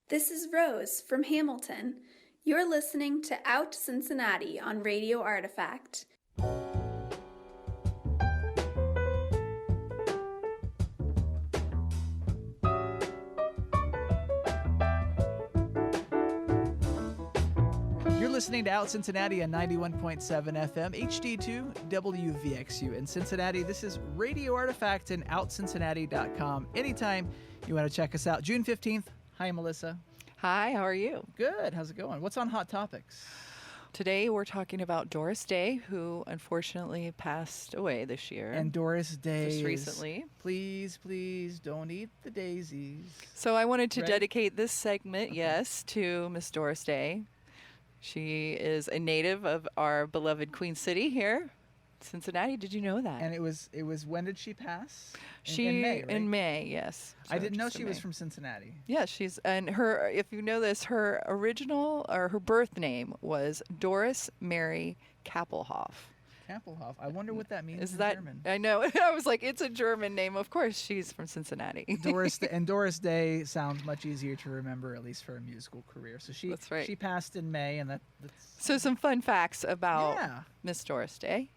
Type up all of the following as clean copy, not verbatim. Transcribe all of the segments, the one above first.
This is Rose from Hamilton. You're listening to Out Cincinnati on Radio Artifact. You're listening to Out Cincinnati on 91.7 FM, HD2, WVXU in Cincinnati. This is Radio Artifact and OutCincinnati.com. Anytime you want to check us out. June 15th. Hi, Melissa. Hi, how are you? Good. How's it going? What's on Hot Topics? Today we're talking about Doris Day, who unfortunately passed away this year. And Doris Day just recently. Please, please don't eat the daisies. So I wanted to dedicate this segment, to Miss Doris Day. She is a native of our beloved Queen City here, Cincinnati. Did you know that? And it was when did she pass? In May, right? In May, yes. So I didn't know she was from Cincinnati. Yeah, her, if you know this, her original, or her birth name was Doris Mary Kappelhoff. Kappelhoff. I wonder what that means in German. I know. I was like, it's a German name. Of course, she's from Cincinnati. Doris Day sounds much easier to remember, at least for a musical career. So that's right. She passed in May, and that's. So some fun facts about Miss Doris Day.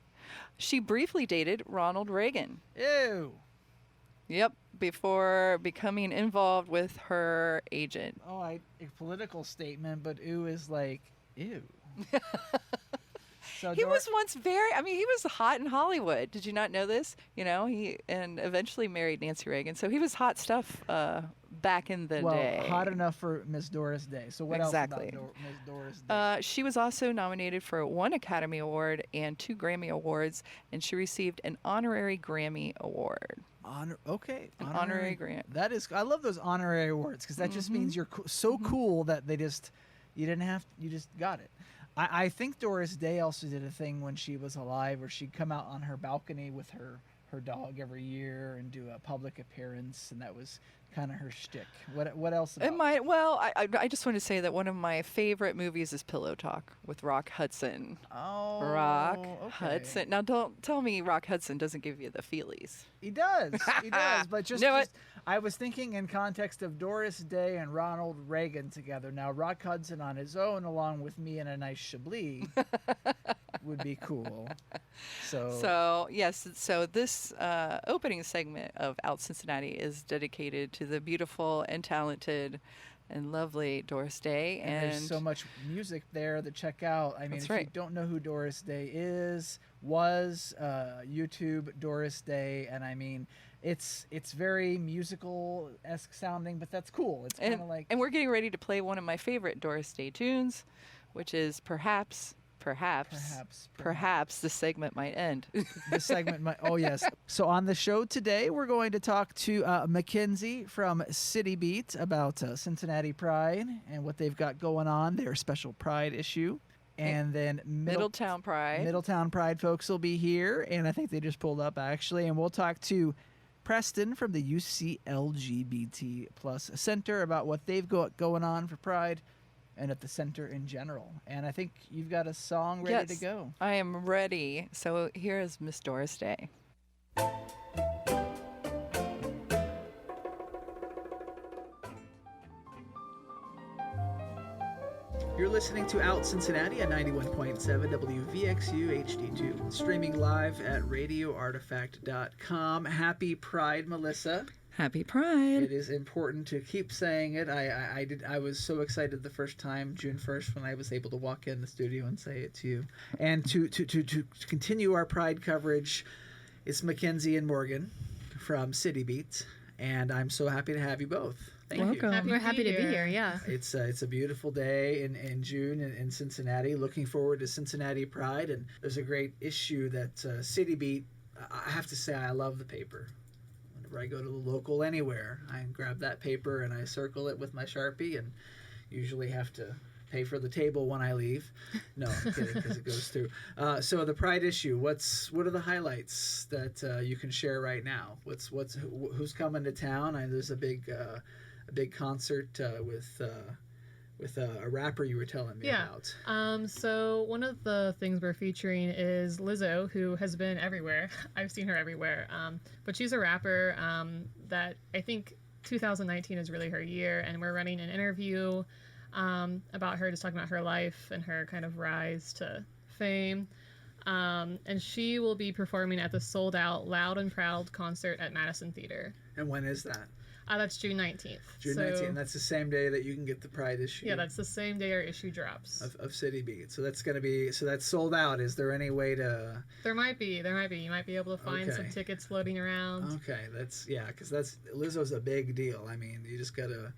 She briefly dated Ronald Reagan. Ew. Yep, before becoming involved with her agent. Oh, a political statement, but ew is like, ew. So he was once he was hot in Hollywood. Did you not know this? He eventually married Nancy Reagan. So he was hot stuff back in the day. Well, hot enough for Miss Doris Day. So what else about Miss Doris Day? She was also nominated for 1 Academy Award and 2 Grammy Awards, and she received an honorary Grammy Award. Okay. Honorary grant. That is, I love those honorary awards because that just means you're so cool that you just got it. I think Doris Day also did a thing when she was alive where she'd come out on her balcony with her dog every year and do a public appearance, and that was kind of her shtick. What else about it? Well, I just want to say that one of my favorite movies is Pillow Talk with Rock Hudson. Oh, Rock Hudson. Now, don't tell me Rock Hudson doesn't give you the feelies. He does. He does. But I was thinking in context of Doris Day and Ronald Reagan together. Now, Rock Hudson on his own, along with me and a nice Chablis, would be cool. So this opening segment of Out Cincinnati is dedicated to the beautiful and talented and lovely Doris Day. And there's so much music there to check out. I mean, you don't know who Doris Day was YouTube Doris Day, and I mean, it's very musical-esque sounding, but that's cool. It's kind of like... And we're getting ready to play one of my favorite Doris Day tunes, which is Perhaps the segment might end. The segment might. Oh, yes. So on the show today, we're going to talk to Mackenzie from CityBeat about Cincinnati Pride and what they've got going on, their special Pride issue. And then Middletown Pride. Middletown Pride folks will be here, and I think they just pulled up, actually. And we'll talk to Preston from the UC LGBT Plus Center about what they've got going on for Pride and at the center in general. And I think you've got a song ready to go. I am ready. So here is Miss Doris Day. You're listening to Out Cincinnati at 91.7 WVXU HD2, streaming live at radioartifact.com. Happy Pride, Melissa. Happy Pride. It is important to keep saying it. I was so excited the first time, June 1st, when I was able to walk in the studio and say it to you. And to continue our Pride coverage, it's Mackenzie and Morgan from CityBeat, and I'm so happy to have you both. Thank you. We're happy to be here, yeah. It's a beautiful day in June in Cincinnati. Looking forward to Cincinnati Pride, and there's a great issue that CityBeat, I have to say I love the paper. Whenever I go to the local anywhere, I grab that paper and I circle it with my Sharpie and usually have to pay for the table when I leave. No, I'm kidding, because it goes through. So the Pride issue, what are the highlights that you can share right now? Who's coming to town? There's a big concert with a rapper you were telling me about. So one of the things we're featuring is Lizzo, who has been everywhere. I've seen her everywhere. But she's a rapper that I think 2019 is really her year, and we're running an interview about her, just talking about her life and her kind of rise to fame. And she will be performing at the sold-out Loud and Proud concert at Madison Theater. And when is that? That's June 19th. June 19th, and that's the same day that you can get the Pride issue. Yeah, that's the same day our issue drops. Of CityBeat. So that's that's sold out. Is there any way to... There might be. You might be able to find some tickets floating around. Okay, because Lizzo's a big deal. I mean, you just gotta...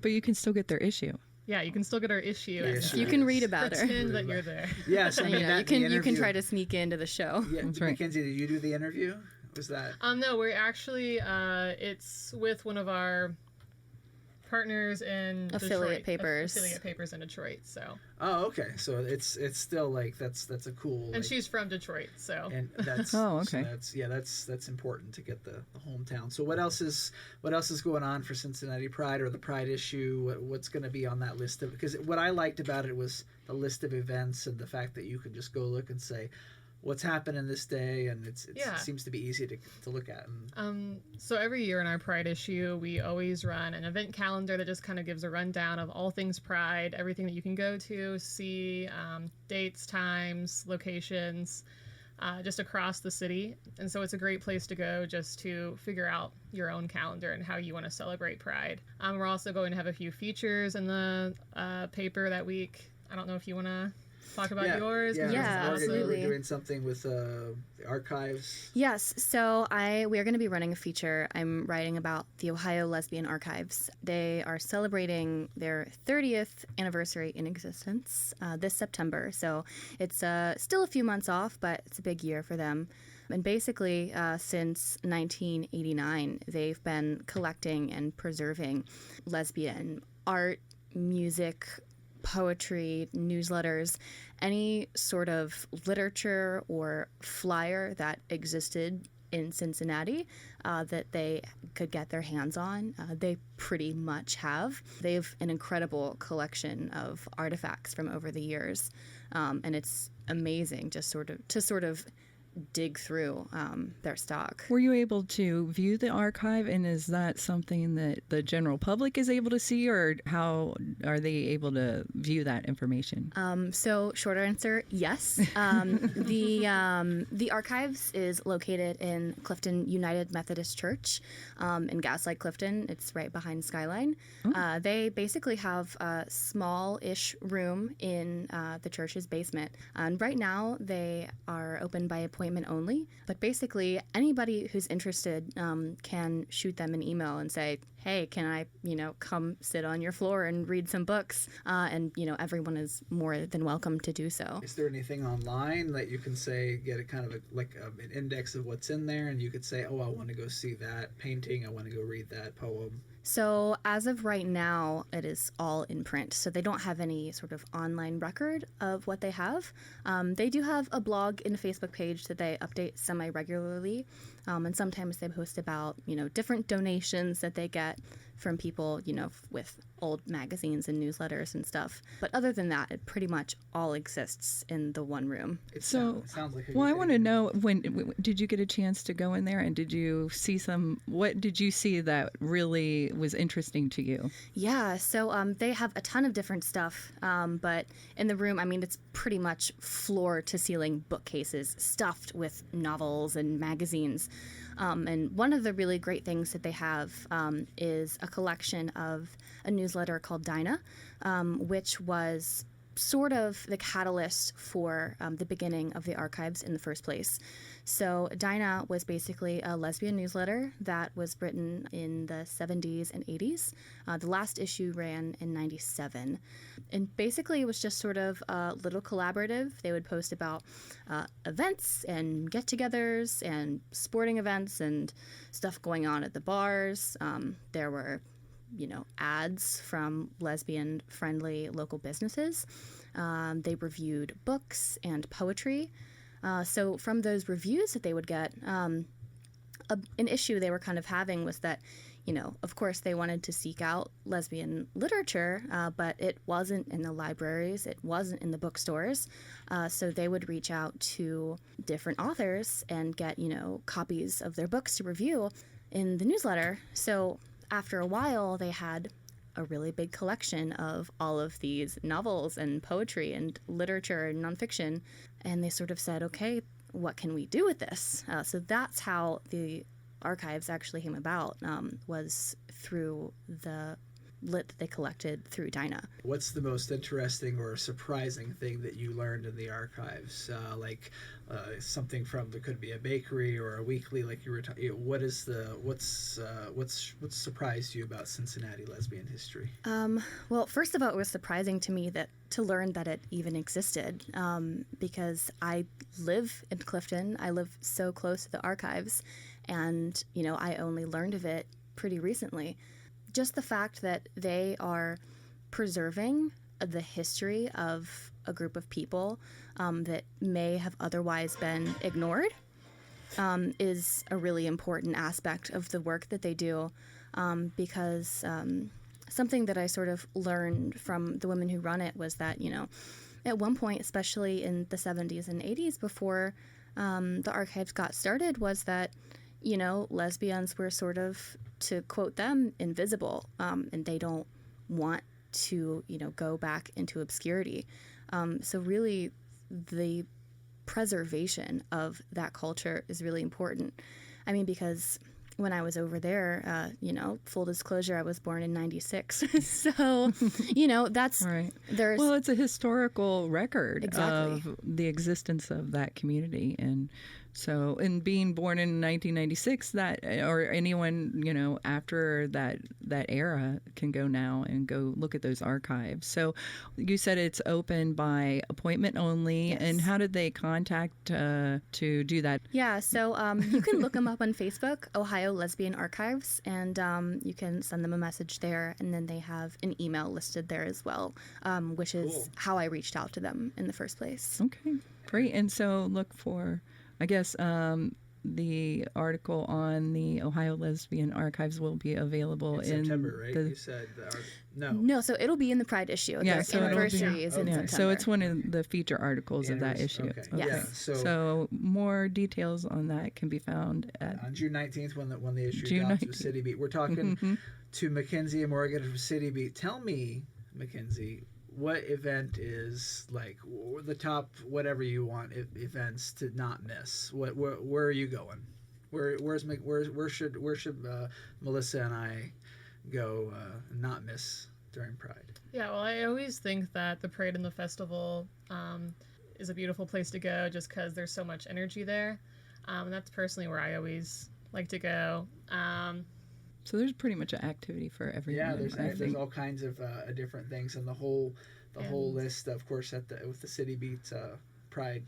But you can still get their issue. Yeah, you can still get our issue. You can read about her. Pretend that you're there. Yes, I mean, you can try to sneak into the show. Yeah, That's right. Mackenzie, did you do the interview? Was that? No, we're actually it's with one of our partners in affiliate Detroit. papers. Affiliate papers in Detroit. So. Oh, okay. So it's still like that's a cool. And she's from Detroit, so. And that's okay. So that's important to get the hometown. So what else is going on for Cincinnati Pride or the Pride issue? What's going to be on that list of? Because what I liked about it was the list of events and the fact that you could just go look and say, what's happening this day, and it seems to be easy to look at. So every year in our Pride issue, we always run an event calendar that just kind of gives a rundown of all things Pride, everything that you can go to, see, dates, times, locations, just across the city. And so it's a great place to go just to figure out your own calendar and how you want to celebrate Pride. We're also going to have a few features in the paper that week. I don't know if you want to talk about yours. Yeah, absolutely. We're doing something with the archives. Yes, so we are going to be running a feature. I'm writing about the Ohio Lesbian Archives. They are celebrating their 30th anniversary in existence this September. So it's still a few months off, but it's a big year for them. And basically, since 1989, they've been collecting and preserving lesbian art, music, poetry, newsletters, any sort of literature or flyer that existed in Cincinnati that they could get their hands on. They pretty much have. They have an incredible collection of artifacts from over the years, and it's amazing just sort of dig through their stock. Were you able to view the archive, and is that something that the general public is able to see, or how are they able to view that information? So short answer, yes. The archives is located in Clifton United Methodist Church in Gaslight, Clifton. It's right behind Skyline. Oh. They basically have a small-ish room in the church's basement. And right now they are open by appointment only, but basically anybody who's interested can shoot them an email and say, hey, can I, come sit on your floor and read some books? And everyone is more than welcome to do so. Is there anything online that you can say, get a kind of an index of what's in there, and you could say, oh, I want to go see that painting, I want to go read that poem? So as of right now, it is all in print. So they don't have any sort of online record of what they have. They do have a blog and a Facebook page that they update semi-regularly. And sometimes they post about, different donations that they get from people, with old magazines and newsletters and stuff. But other than that, it pretty much all exists in the one room. It sounds like I want to know, when did you get a chance to go in there, and did you see what did you see that really was interesting to you? Yeah, so they have a ton of different stuff, but in the room, it's pretty much floor to ceiling bookcases stuffed with novels and magazines. And one of the really great things that they have is a collection of a newsletter called Dinah, which was sort of the catalyst for the beginning of the archives in the first place. So Dinah was basically a lesbian newsletter that was written in the 70s and 80s. The last issue ran in 97. And basically it was just sort of a little collaborative. They would post about events and get-togethers and sporting events and stuff going on at the bars. There were ads from lesbian-friendly local businesses. They reviewed books and poetry. So from those reviews that they would get, an issue they were kind of having was that, of course they wanted to seek out lesbian literature, but it wasn't in the libraries, it wasn't in the bookstores. So they would reach out to different authors and get, copies of their books to review in the newsletter. So after a while, they had a really big collection of all of these novels and poetry and literature and nonfiction. And they sort of said, okay, what can we do with this? So that's how the archives actually came about, was through the lit that they collected through Dinah. What's the most interesting or surprising thing that you learned in the archives? Something from, it could be a bakery or a weekly, like you were talking. What's surprised you about Cincinnati lesbian history? Well, first of all, it was surprising to me to learn that it even existed, because I live in Clifton. I live so close to the archives, and I only learned of it pretty recently. Just the fact that they are preserving the history of a group of people that may have otherwise been ignored is a really important aspect of the work that they do, because something that I sort of learned from the women who run it was that, at one point, especially in the 70s and 80s, before the archives got started, was that, lesbians were sort of, to quote them, invisible, and they don't want to, go back into obscurity. So really, the preservation of that culture is really important. I mean, because when I was over there, full disclosure, I was born in 96. So, that's... Right. There's... Well, it's a historical record Exactly. of the existence of that community. And so, in being born in 1996, that, or anyone, after that era can go now and go look at those archives. So you said it's open by appointment only. Yes. And how did they contact to do that? Yeah, so you can look them up on Facebook, Ohio Lesbian Archives, and you can send them a message there, and then they have an email listed there as well, which is Cool. how I reached out to them in the first place. Okay, great. And so look for, I guess, the article on the Ohio Lesbian Archives will be available In September, right? You said No, so it'll be in the Pride issue. Yeah, Their so it'll be- anniversary is in Yeah, September. so it's one of the feature articles of that issue. Okay. Yes. Yeah. So more details on that can be found at On June 19th, when the issue June drops 19th. with CityBeat, we're talking to Mackenzie and Morgan from CityBeat. Tell me, Mackenzie, what event is like the top, whatever you want, events to not miss? Where are you going? Where should Melissa and I go not miss during Pride? Yeah, well, I always think that the parade and the festival is a beautiful place to go just because there's so much energy there. And that's personally where I always like to go. So there's pretty much an activity for everyone. Yeah, I there's think. all kinds of different things, and the whole list, of course, with the CityBeat Pride.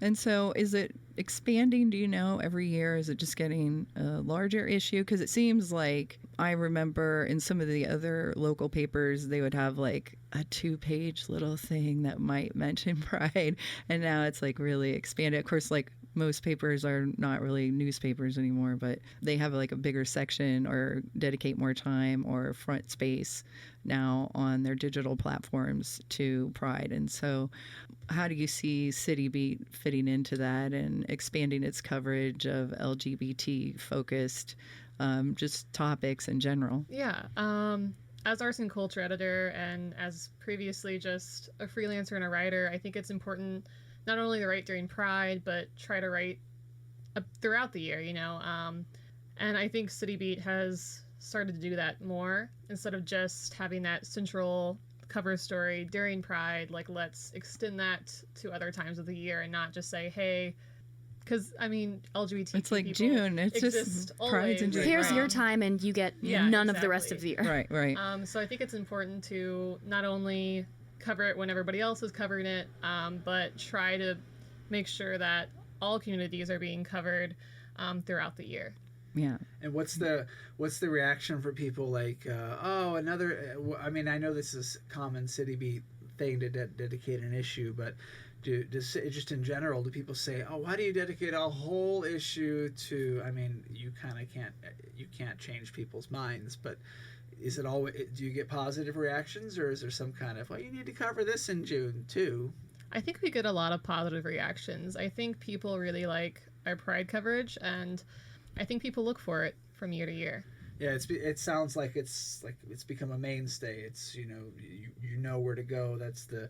And so is it expanding, do you know, every year? Is it just getting a larger issue? Because it seems like I remember in some of the other local papers, they would have like a 2-page little thing that might mention Pride. And now it's like really expanded. Of course, like most papers are not really newspapers anymore, but they have like a bigger section or dedicate more time or front space now on their digital platforms to Pride. And so how do you see CityBeat fitting into that and expanding its coverage of LGBT focused just topics in general? Yeah. As arts and culture editor and as previously just a freelancer and a writer, I think it's important not only to write during Pride, but try to write throughout the year, and I think CityBeat has started to do that more instead of just having that central cover story during Pride. Like, let's extend that to other times of the year and not just say, hey, because LGBTQ It's like people June. It's exist just Pride's in always. June. Here's Right. your time, and you get Yeah, none of the rest of exactly. the year. Right. So I think it's important to not only cover it when everybody else is covering it, but try to make sure that all communities are being covered throughout the year. Yeah. And what's the reaction for people like, another? I know this is a common CityBeat thing to dedicate an issue, but just in general, do people say, oh, why do you dedicate a whole issue to? You kind of can't change people's minds, but is it always? Do you get positive reactions, or is there some kind of, well, you need to cover this in June too? I think we get a lot of positive reactions. I think people really like our Pride coverage, and I think people look for it from year to year. Yeah, it sounds like it's become a mainstay. It's you know where to go. That's the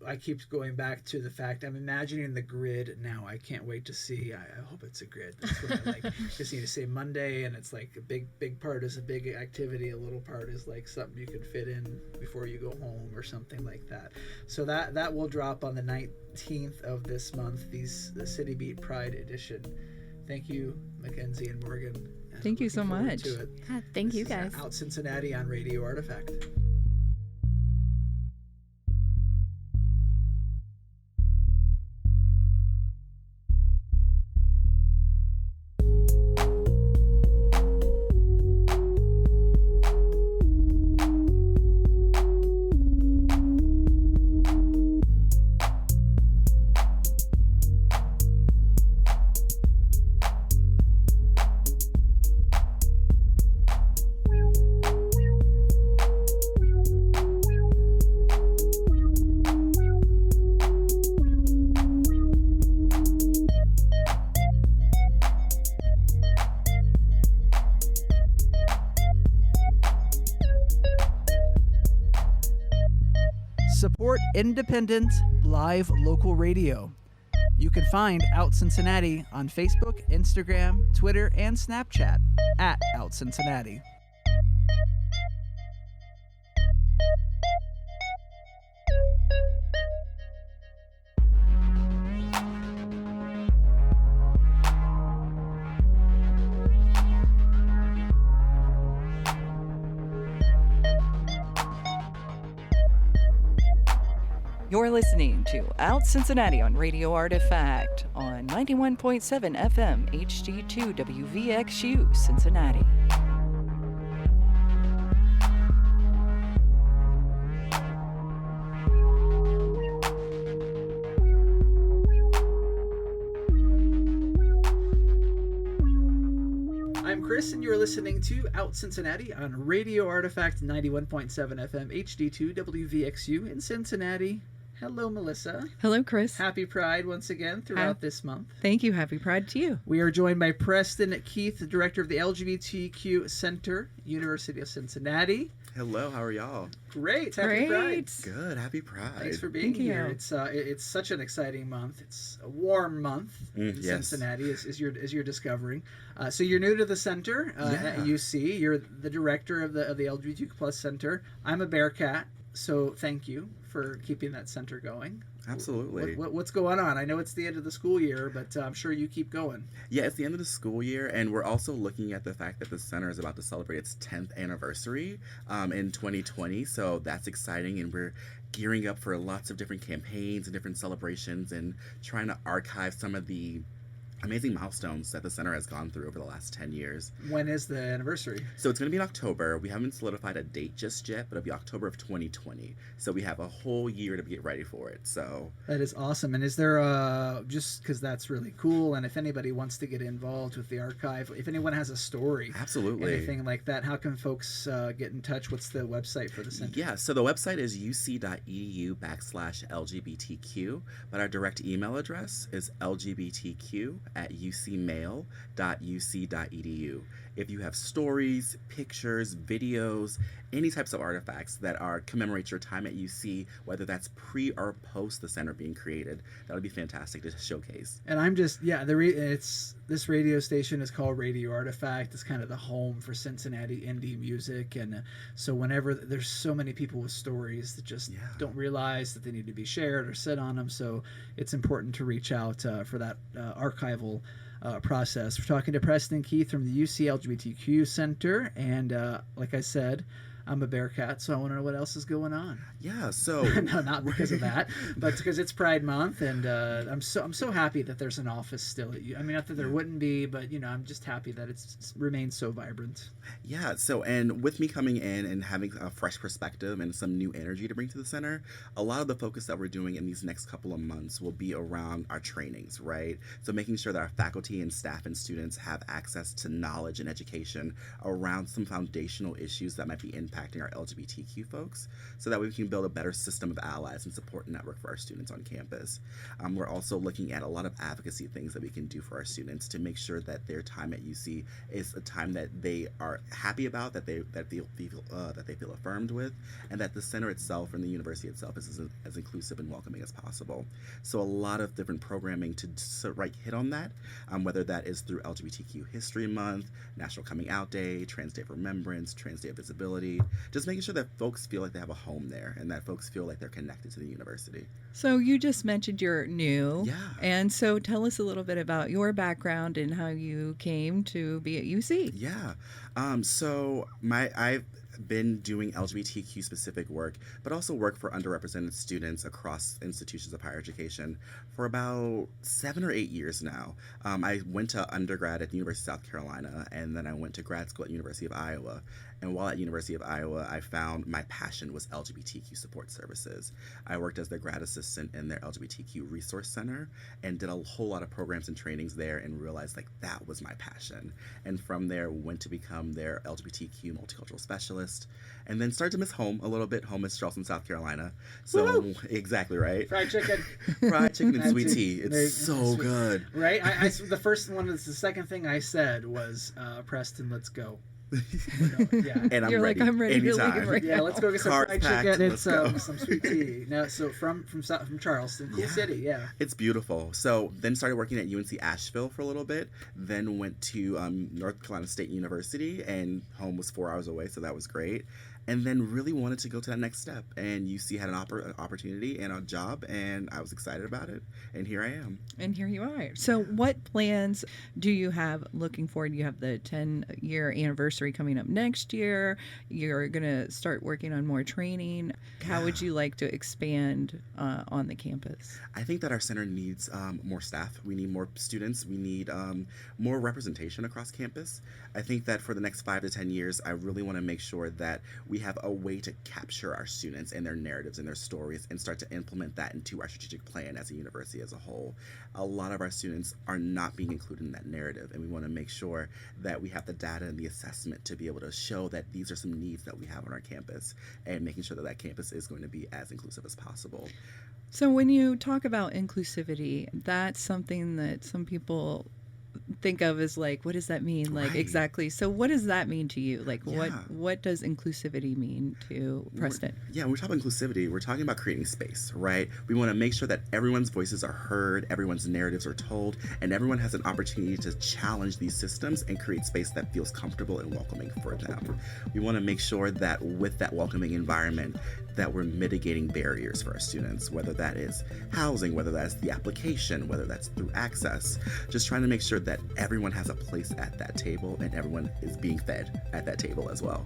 I keep going back to the fact I'm imagining the grid now. I can't wait to see. I hope it's a grid. That's what I like. Just need to say Monday, and it's like a big part is a big activity. A little part is like something you can fit in before you go home or something like that. So that will drop on the 19th of this month. The CityBeat Pride edition. Thank you, Mackenzie and Morgan. Thank you so much. Thank you guys. Out Cincinnati on Radio Artifact. Support independent, live local radio. You can find Out Cincinnati on Facebook, Instagram, Twitter, and Snapchat at Out Cincinnati. You're listening to Out Cincinnati on Radio Artifact on 91.7 FM HD2 WVXU Cincinnati. I'm Chris, and you're listening to Out Cincinnati on Radio Artifact 91.7 FM HD2 WVXU in Cincinnati. Hello, Melissa. Hello, Chris. Happy Pride once again throughout this month. Thank you. Happy Pride to you. We are joined by Preston Keith, the director of the LGBTQ Center, University of Cincinnati. Hello, how are y'all? Great. Happy Pride. Good. Happy Pride. Thanks for being Thank here. you. It's such an exciting month. It's a warm month in yes. Cincinnati, as you're discovering. So you're new to the center at UC. You're the director of the LGBTQ Plus Center. I'm a Bearcat, so thank you for keeping that center going. Absolutely. What's going on? I know it's the end of the school year, but I'm sure you keep going. Yeah, it's the end of the school year, and we're also looking at the fact that the center is about to celebrate its 10th anniversary in 2020, so that's exciting, and we're gearing up for lots of different campaigns and different celebrations and trying to archive some of the amazing milestones that the center has gone through over the last 10 years. When is the anniversary? So it's going to be in October. We haven't solidified a date just yet, but it'll be October of 2020. So we have a whole year to get ready for it. So that is awesome. And is there just because that's really cool, and if anybody wants to get involved with the archive, if anyone has a story, absolutely, anything like that, how can folks get in touch? What's the website for the center? Yeah, so the website is uc.edu/LGBTQ, but our direct email address is lgbtq@ucmail.uc.edu. If you have stories, pictures, videos, any types of artifacts that commemorate your time at UC, whether that's pre or post the center being created, that would be fantastic to showcase. And I'm just, this radio station is called Radio Artifact. It's kind of the home for Cincinnati indie music, and so whenever there's so many people with stories that just don't realize that they need to be shared or sit on them, so it's important to reach out for that archival process. We're talking to Preston Keith from the UC LGBTQ Center, and like I said, I'm a Bearcat, so I want to know what else is going on. Yeah, so no, not because of that, but because it's Pride Month, and I'm so happy that there's an office still at you. I mean, not that there wouldn't be, but I'm just happy that it's remained so vibrant. Yeah, so and with me coming in and having a fresh perspective and some new energy to bring to the center, a lot of the focus that we're doing in these next couple of months will be around our trainings, right? So making sure that our faculty and staff and students have access to knowledge and education around some foundational issues that might be impacting impacting our LGBTQ folks so that we can build a better system of allies and support network for our students on campus. We're also looking at a lot of advocacy things that we can do for our students to make sure that their time at UC is a time that they are happy about, that they feel affirmed with, and that the center itself and the university itself is as inclusive and welcoming as possible. So a lot of different programming to hit on that, whether that is through LGBTQ History Month, National Coming Out Day, Trans Day of Remembrance, Trans Day of Visibility, just making sure that folks feel like they have a home there and that folks feel like they're connected to the university. So you just mentioned you're new. Yeah. And so tell us a little bit about your background and how you came to be at UC. Yeah. So I've been doing LGBTQ specific work, but also work for underrepresented students across institutions of higher education for about 7 or 8 years now. I went to undergrad at the University of South Carolina, and then I went to grad school at University of Iowa. And while at University of Iowa, I found my passion was LGBTQ support services. I worked as their grad assistant in their LGBTQ resource center and did a whole lot of programs and trainings there and realized like that was my passion. And from there, went to become their LGBTQ multicultural specialist and then started to miss home a little bit. Home is Charleston, South Carolina. So Woo! Exactly, right? Fried chicken. Fried chicken and sweet That's tea. it. It's so Sweet. good. Right? The first one, the second thing I said was, Preston, let's go. Yeah. And You're ready. like, I'm ready to leave Anytime. right Yeah, let's go get some Cards fried packed, chicken and let's go. some sweet tea. No, so from Charleston, cool Yeah. city, yeah. It's beautiful. So then started working at UNC Asheville for a little bit, then went to North Carolina State University, and home was 4 hours away, so that was great. And then really wanted to go to that next step. And UC had an opportunity and a job, and I was excited about it. And here I am. And here you are. So what plans do you have looking forward? You have the 10-year anniversary coming up next year. You're going to start working on more training. How would you like to expand on the campus? I think that our center needs more staff. We need more students. We need more representation across campus. I think that for the next 5 to 10 years, I really want to make sure that we have a way to capture our students and their narratives and their stories and start to implement that into our strategic plan as a university as a whole. A lot of our students are not being included in that narrative, and we want to make sure that we have the data and the assessment to be able to show that these are some needs that we have on our campus and making sure that that campus is going to be as inclusive as possible. So when you talk about inclusivity, that's something that some people think of as like, what does that mean? Like, Right. exactly. So what does that mean to you? Like, Yeah. what does inclusivity mean to Preston? When we're talking inclusivity, we're talking about creating space, right? We want to make sure that everyone's voices are heard, everyone's narratives are told, and everyone has an opportunity to challenge these systems and create space that feels comfortable and welcoming for them. We want to make sure that with that welcoming environment, that we're mitigating barriers for our students, whether that is housing, whether that's the application, whether that's through access, just trying to make sure that everyone has a place at that table and everyone is being fed at that table as well.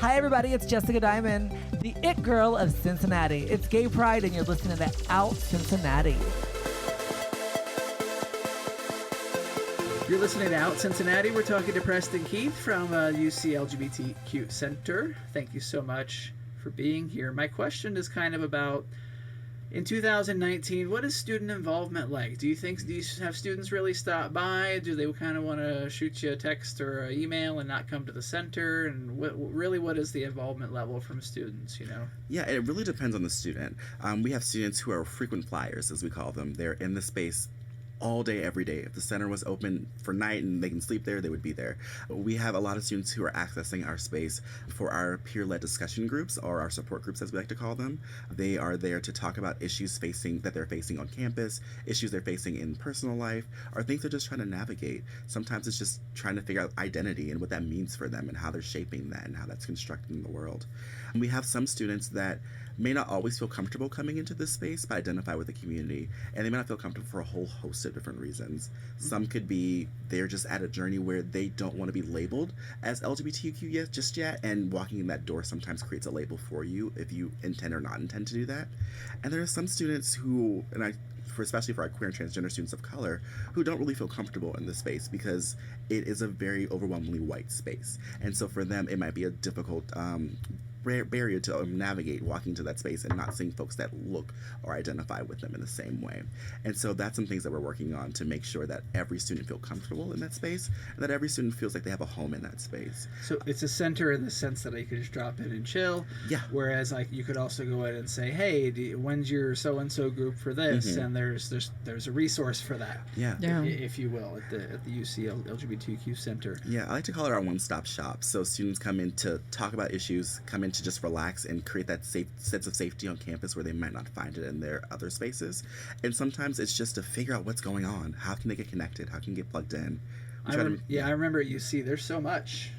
Hi, everybody. It's Jessica Diamond, the it girl of Cincinnati. It's Gay Pride, and you're listening to Out Cincinnati. You're listening to Out Cincinnati. We're talking to Preston Keith from UC LGBTQ Center. Thank you so much for being here. My question is kind of about, in 2019, what is student involvement like? Do you have students really stop by? Do they kind of want to shoot you a text or an email and not come to the center? And what is the involvement level from students, you know? Yeah, it really depends on the student. We have students who are frequent flyers, as we call them. They're in the space all day, every day. If the center was open for night and they can sleep there, they would be there. We have a lot of students who are accessing our space for our peer-led discussion groups, or our support groups as we like to call them. They are there to talk about issues that they're facing on campus, issues they're facing in personal life, or things they're just trying to navigate. Sometimes it's just trying to figure out identity and what that means for them and how they're shaping that and how that's constructed in the world. And we have some students that may not always feel comfortable coming into this space, but identify with the community. And they may not feel comfortable for a whole host of different reasons. Some could be they're just at a journey where they don't want to be labeled as LGBTQ just yet, and walking in that door sometimes creates a label for you if you intend or not intend to do that. And there are some students who, especially for our queer and transgender students of color, who don't really feel comfortable in this space because it is a very overwhelmingly white space. And so for them, it might be a difficult barrier to navigate walking to that space and not seeing folks that look or identify with them in the same way. And so that's some things that we're working on to make sure that every student feel comfortable in that space and that every student feels like they have a home in that space. So it's a center in the sense that you could just drop in and chill. Yeah. Whereas like you could also go in and say, hey, when's your so-and-so group for this? And there's a resource for that. Yeah. If you will, at the UC LGBTQ Center. Yeah, I like to call it our one-stop shop. So students come in to talk about issues, come in to just relax and create that safe sense of safety on campus where they might not find it in their other spaces. And sometimes it's just to figure out what's going on. How can they get connected? How can they get plugged in? I remember at UC, there's so much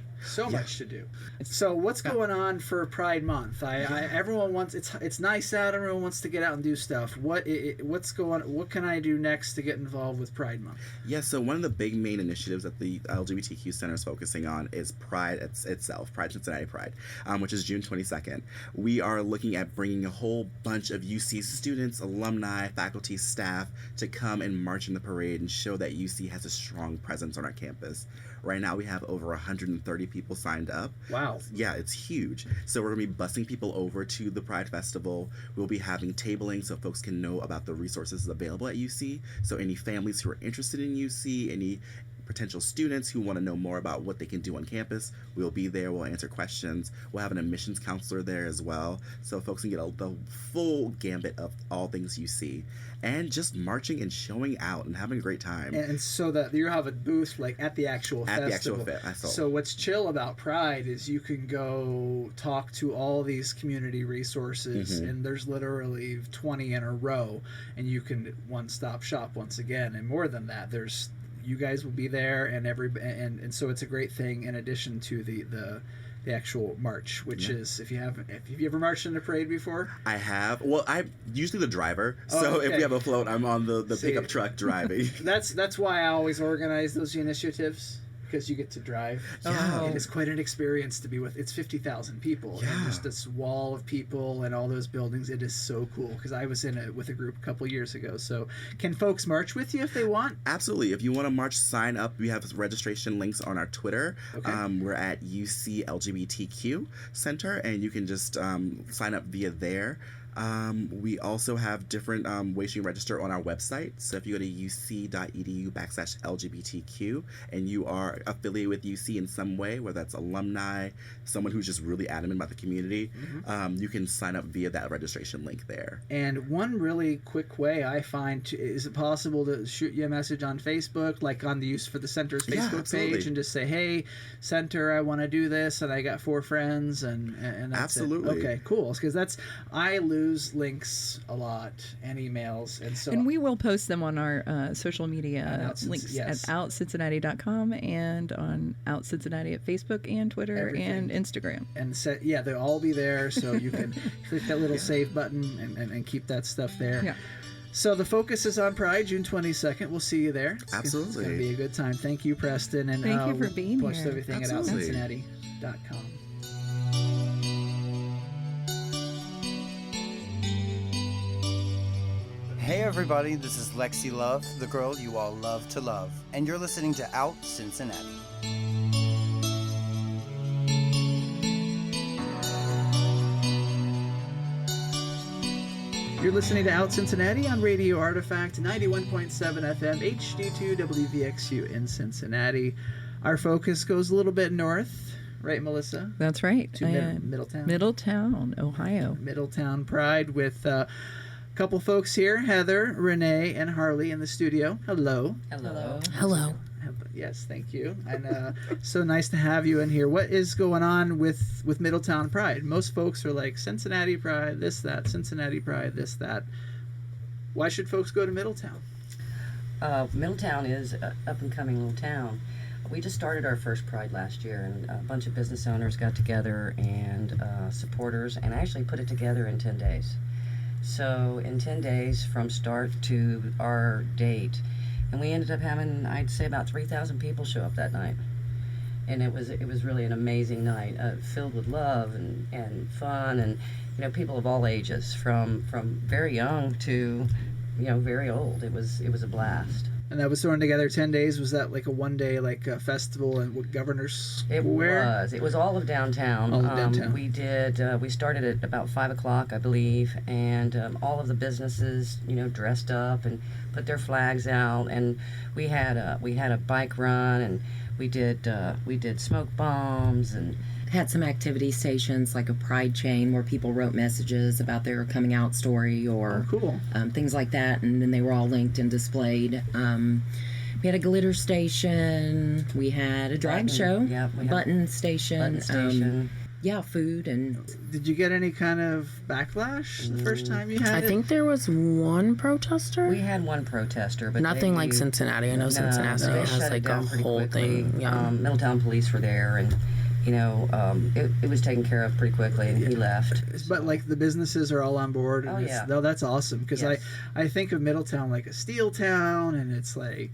to do. So what's going on for Pride Month? Everyone wants, it's nice out. Everyone wants to get out and do stuff. What can I do next to get involved with Pride Month? Yeah, so one of the big main initiatives that the LGBTQ Center is focusing on is Pride itself, Pride Cincinnati Pride, which is June 22nd. We are looking at bringing a whole bunch of UC students, alumni, faculty, staff to come and march in the parade and show that UC has a strong presence on our campus. Right now we have over 130 people signed up. Wow. Yeah, it's huge. So we're going to be busing people over to the Pride Festival. We'll be having tabling so folks can know about the resources available at UC. So any families who are interested in UC, any potential students who want to know more about what they can do on campus, we'll be there. We'll answer questions. We'll have an admissions counselor there as well, so folks can get the full gambit of all things UC, and just marching and showing out and having a great time. And so that you have a booth like at the actual festival. So what's chill about Pride is you can go talk to all these community resources, and there's literally 20 in a row, and you can one-stop shop once again. And more than that, you guys will be there, and so it's a great thing in addition to the actual march, which is if you ever marched in a parade before? I have. Well, I'm usually the driver, so if we have a float, I'm on the pickup truck driving. That's why I always organize those initiatives. Because you get to drive. Yeah. It is quite an experience to be with. It's 50,000 people. Yeah. And just this wall of people and all those buildings. It is so cool. Because I was with a group a couple years ago. So can folks march with you if they want? Absolutely. If you want to march, sign up. We have registration links on our Twitter. Okay. We're at UC LGBTQ Center, and you can just sign up via there. We also have different ways you can register on our website. So if you go to uc.edu/LGBTQ and you are affiliated with UC in some way, whether that's alumni, someone who's just really adamant about the community, you can sign up via that registration link there. And one really quick way I find, is it possible to shoot you a message on Facebook, like on the Use for the Center's Facebook page, and just say, hey, Center, I want to do this, and I got 4 friends, and that's Absolutely. It. Okay, cool. Because I lose links a lot and emails, and we will post them on our social media links at outcincinnati.com and on Out Cincinnati at Facebook and Twitter and Instagram. And they'll all be there, so you can click that little save button and keep that stuff there. Yeah. So the focus is on Pride, June 22nd. We'll see you there. Absolutely. It's going to be a good time. Thank you, Preston. And thank you for being post here. Everything Absolutely. at outcincinnati.com. Hey everybody, this is Lexi Love, the girl you all love to love, and you're listening to Out Cincinnati. You're listening to Out Cincinnati on Radio Artifact 91.7 FM HD2 WVXU in Cincinnati. Our focus goes a little bit north, right, Melissa? That's right. To Middletown. Middletown, Ohio. Middletown Pride with a couple folks here, Heather, Renee, and Harlee in the studio. Hello. Hello. Hello. Yes, thank you. And so nice to have you in here. What is going on with Middletown Pride? Most folks are like, Cincinnati Pride, this, that, Cincinnati Pride, this, that. Why should folks go to Middletown? Middletown is an up-and-coming little town. We just started our first Pride last year, and a bunch of business owners got together and supporters, and actually put it together in 10 days. So in 10 days from start to our date, and we ended up having, I'd say, about 3,000 people show up that night. And it was really an amazing night, filled with love and fun, and people of all ages, from very young to very old. It was a blast. And that was thrown together 10 days. Was that like a one-day festival in Governor's Square? It was all of downtown. All of downtown. We started at about 5 o'clock, I believe, and all of the businesses, dressed up and put their flags out, and we had a bike run, and we did smoke bombs and had some activity stations like a pride chain where people wrote messages about their coming out story or cool. Things like that, and then they were all linked and displayed. We had a glitter station. We had a drag show. Yeah, button station. Food. And did you get any kind of backlash the first time you had it? I think there was one protester. We had one protester, but nothing like Cincinnati. I know Cincinnati has like a whole thing. Yeah. Middletown police were there, and it was taken care of pretty quickly, and he left. But like the businesses are all on board. And that's awesome, because yes. I think of Middletown like a steel town, and it's like.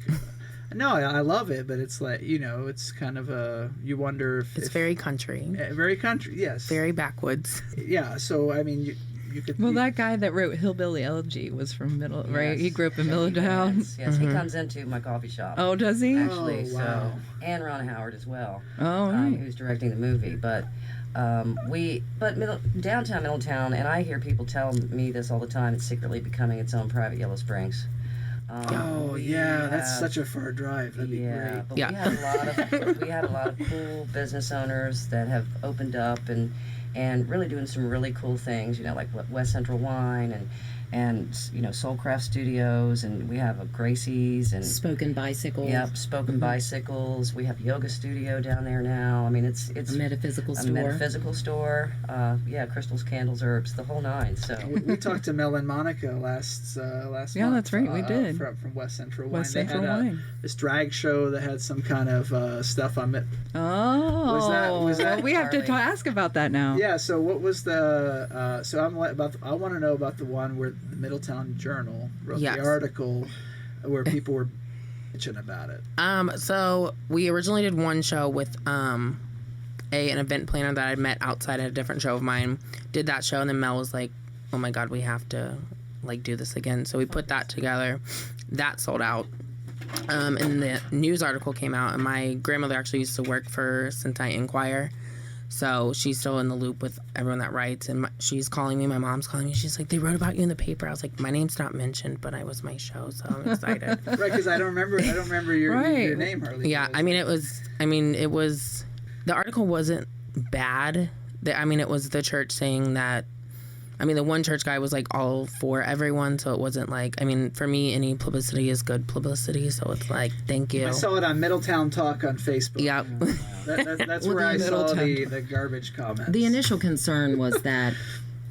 No, I love it, but it's like, it's kind of you wonder if... It's very country. Very country, yes. Very backwoods. Yeah, so, I mean, you could... Well, that guy that wrote Hillbilly Elegy was from right? He grew up in Middletown. Yes, he comes into my coffee shop. Oh, does he? Actually, wow. So... And Ron Howard as well. Oh, right. Who's directing the movie, but... downtown Middletown, and I hear people tell me this all the time, it's secretly becoming its own private Yellow Springs. That's such a far drive. That'd be great. But we had a lot of cool business owners that have opened up and really doing some really cool things. Like West Central Wine and Soulcraft Studios, and we have a Gracie's and Spoken Bicycles. Yep, Spoken Bicycles. We have a yoga studio down there now. I mean, it's a metaphysical store. Metaphysical store. Crystals, candles, herbs, the whole nine. So we talked to Mel and Monica last month. Yeah, that's right, we did. From West Central Wine. West Central Wine. This drag show that had some kind of stuff on it. Oh, was that? We have to ask about that now. Yeah. So what was the? I want to know about the one where the Middletown Journal wrote the article where people were bitching about it. So we originally did one show with an event planner that I'd met outside at a different show of mine. Did that show, and then Mel was like, "Oh my God, we have to do this again." So we put that together. That sold out. And the news article came out, and my grandmother actually used to work for Cincinnati Enquirer. So she's still in the loop with everyone that writes, and she's calling me. My mom's calling me. She's like, "They wrote about you in the paper." I was like, "My name's not mentioned, but I was my show, so I'm excited." Right, because I don't remember your name, Harlee. Yeah, it was. The article wasn't bad. It was the church saying that. The one church guy was like all for everyone, so it wasn't like, for me, any publicity is good publicity, so it's like, thank you. I saw it on Middletown Talk on Facebook. Yep. That's where I saw the garbage comments. The initial concern was that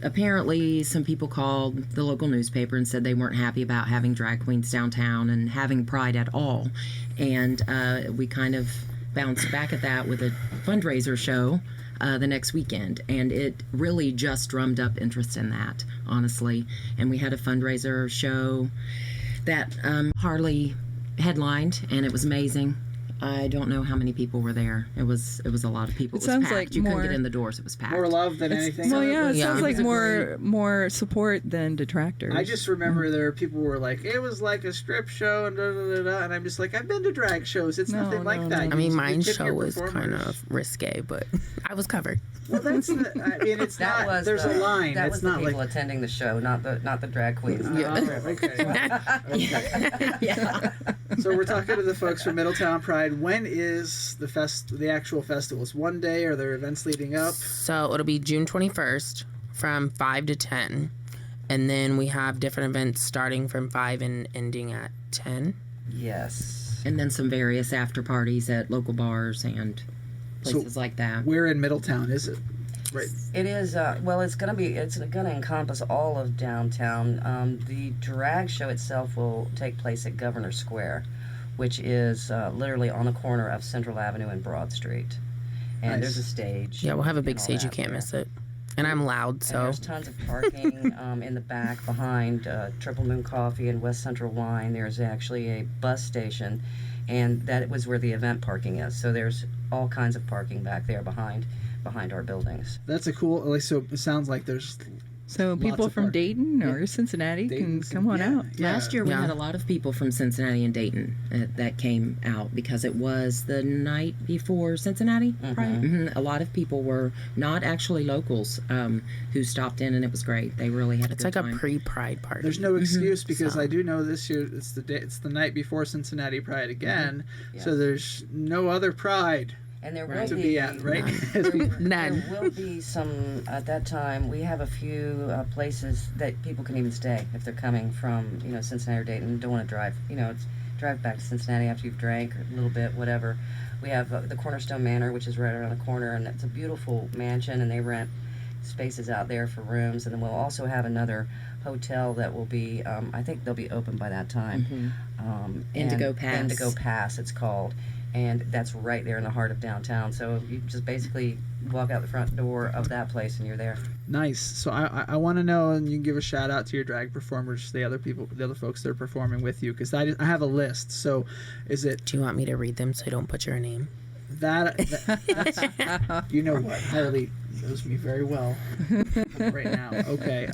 apparently some people called the local newspaper and said they weren't happy about having drag queens downtown and having Pride at all. And we kind of bounced back at that with a fundraiser show the next weekend, and it really just drummed up interest in that, honestly. And we had a fundraiser show that Harlee headlined, and it was amazing. I don't know how many people were there. It was a lot of people. It was sounds packed. like you more, couldn't get in the doors. It was packed. More love than anything. Well, yeah, it sounds like It was more support than detractors. I just remember there were people who were like, it was like a strip show and and I'm just like, I've been to drag shows. It's nothing like that. My show was kind of risque, but I was covered. Well, that's it's that not. There's a line. That it's was the not people like the show, not the drag queens. Okay. So we're talking to the folks from Middletown Pride. When is the actual festival? It's one day, or are there events leading up? So it'll be June 21st from 5 to 10. And then we have different events starting from 5 and ending at 10. Yes. And then some various after parties at local bars and places like that. Where in Middletown is it? Right. It is. It's going to encompass all of downtown. The drag show itself will take place at Governor Square, which is literally on the corner of Central Avenue and Broad Street. And There's a stage. Yeah, we'll have a big stage. You can't miss it. And I'm loud, so. And there's tons of parking in the back behind Triple Moon Coffee and West Central Wine. There's actually a bus station, and that was where the event parking is. So there's all kinds of parking back there behind our buildings. That's a cool. So it sounds like there's So people from Dayton or Cincinnati can come on out. Last year we had a lot of people from Cincinnati and Dayton that came out because it was the night before Cincinnati. A lot of people were not actually locals who stopped in, and it was great. They really had a good time. It's like a pre-Pride party. There's no excuse because I do know this year it's the night before Cincinnati Pride again, so there's no other Pride. And there will to be be at, right? There will be some at that time. We have a few places that people can even stay if they're coming from Cincinnati or Dayton. Don't want to drive. It's drive back to Cincinnati after you've drank a little bit, whatever. We have the Cornerstone Manor, which is right around the corner, and it's a beautiful mansion, and they rent spaces out there for rooms. And then we'll also have another hotel that will be. I think they'll be open by that time. Indigo Pass. Indigo Pass, it's called. And that's right there in the heart of downtown. So you just basically walk out the front door of that place and you're there. Nice. So I want to know, and you can give a shout out to your drag performers, the other folks that are performing with you, because I have a list. So is it? Do you want me to read them so I don't put your name? That's, you know what, Harlee knows me very well right now. Okay.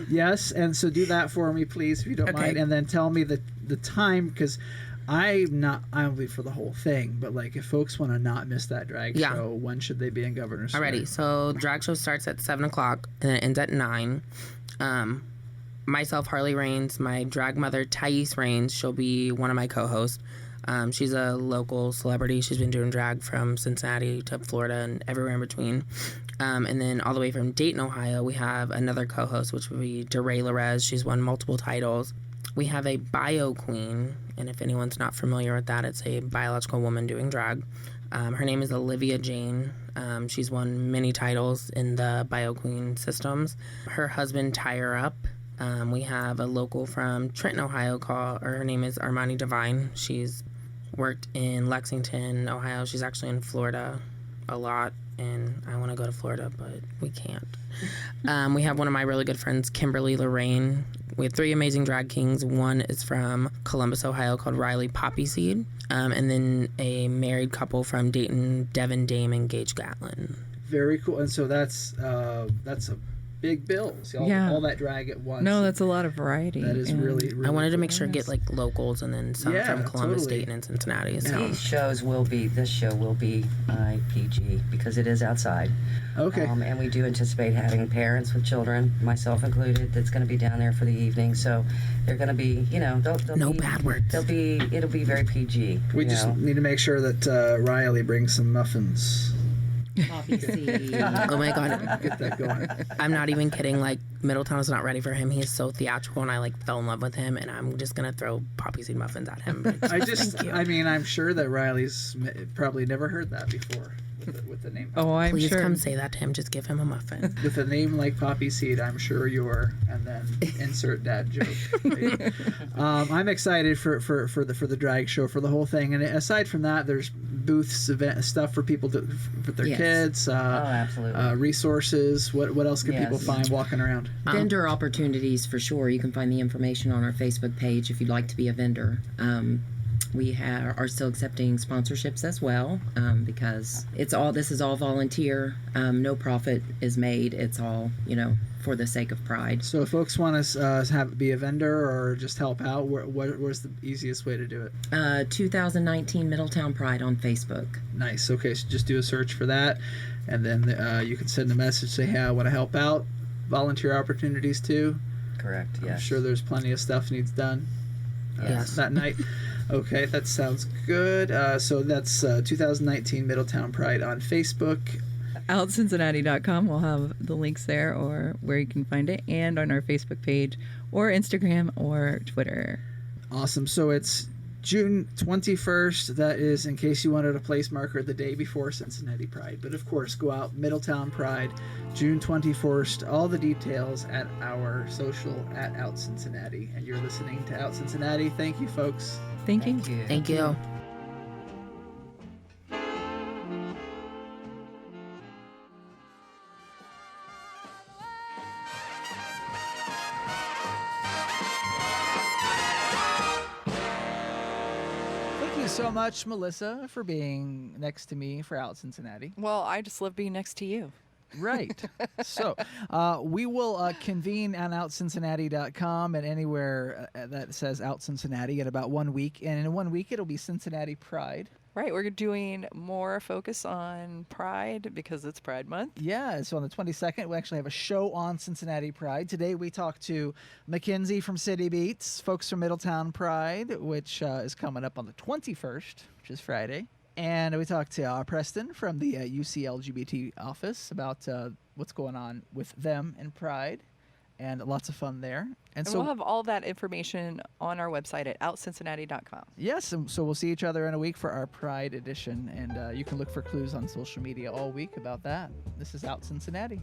Yes, and so do that for me, please, if you don't mind, and then tell me the time, because I'll be for the whole thing, but like if folks want to not miss that drag show, when should they be in Governor Square? Alrighty, so drag show starts at 7 o'clock and it ends at 9. Myself, Harlee Rainz, my drag mother, Thais Rainz, she'll be one of my co-hosts. She's a local celebrity. She's been doing drag from Cincinnati to Florida and everywhere in between. And then all the way from Dayton, Ohio, we have another co-host, which would be DeRay Larez. She's won multiple titles. We have a bio queen, and if anyone's not familiar with that, it's a biological woman doing drag. Her name is Olivia Jane. She's won many titles in the bio queen systems. Her husband tie her up. We have a local from Trenton, Ohio, her name is Armani Devine. She's worked in Lexington, Ohio. She's actually in Florida a lot, and I want to go to Florida, but we can't. We have one of my really good friends, Kimberly Lorraine. We have 3 amazing drag kings. One is from Columbus, Ohio, called Riley Poppyseed. And then a married couple from Dayton, Devin Dame and Gage Gatlin. Very cool. And so that's a big bill. See, all that drag at once. No, that's a lot of variety. That is really, really I wanted to cool. make sure to get like locals and then some from Columbus, totally. Dayton, and Cincinnati. So. This show will be PG because it is outside. Okay. And we do anticipate having parents with children, myself included, that's going to be down there for the evening. So they're going to be, no bad words. It'll be very PG. We just need to make sure that Riley brings some muffins. Oh my god, get that going. I'm not even kidding. Like Middletown is not ready for him. He is so theatrical, and I like fell in love with him. And I'm just gonna throw poppy seed muffins at him. I'm sure that Riley's probably never heard that before with the name. Oh, I'm Please sure. come say that to him. Just give him a muffin. With a name like Poppy Seed, I'm sure you're, and then insert dad joke. Right? I'm excited for the drag show, for the whole thing. And aside from that, there's booths, event stuff for people with their kids. Absolutely. Resources. What else can people find walking around? Vendor opportunities for sure. You can find the information on our Facebook page if you'd like to be a vendor. We are still accepting sponsorships as well, because this is all volunteer. No profit is made. It's all, for the sake of Pride. So if folks want to be a vendor or just help out, where's the easiest way to do it? 2019 Middletown Pride on Facebook. Nice. Okay, so just do a search for that, and then you can send a message, say, hey, I want to help out. Volunteer opportunities too. Correct, yes. I'm sure there's plenty of stuff needs done that night. Okay, that sounds good. So that's 2019 Middletown Pride on Facebook. OutCincinnati.com will have the links there, or where you can find it, and on our Facebook page or Instagram or Twitter. Awesome. So it's June 21st. That is, in case you wanted a place marker, the day before Cincinnati Pride. But of course, go out, Middletown Pride, June 21st. All the details at our social at Out Cincinnati. And you're listening to Out Cincinnati. Thank you, folks. Thank you. Thank you. Thank you so much, Melissa, for being next to me for Out Cincinnati. Well, I just love being next to you. Right. So we will convene on OutCincinnati.com and anywhere that says Out Cincinnati in about 1 week. And in 1 week, it'll be Cincinnati Pride. Right, we're doing more focus on Pride because it's Pride Month. Yeah, so on the 22nd, we actually have a show on Cincinnati Pride. Today we talked to Mackenzie from CityBeat, folks from Middletown Pride, which is coming up on the 21st, which is Friday. And we talked to Preston from the UC LGBT office about what's going on with them in Pride, and lots of fun there. And so we'll have all that information on our website at outcincinnati.com. Yes, and so we'll see each other in a week for our Pride edition, and you can look for clues on social media all week about that. This is Out Cincinnati.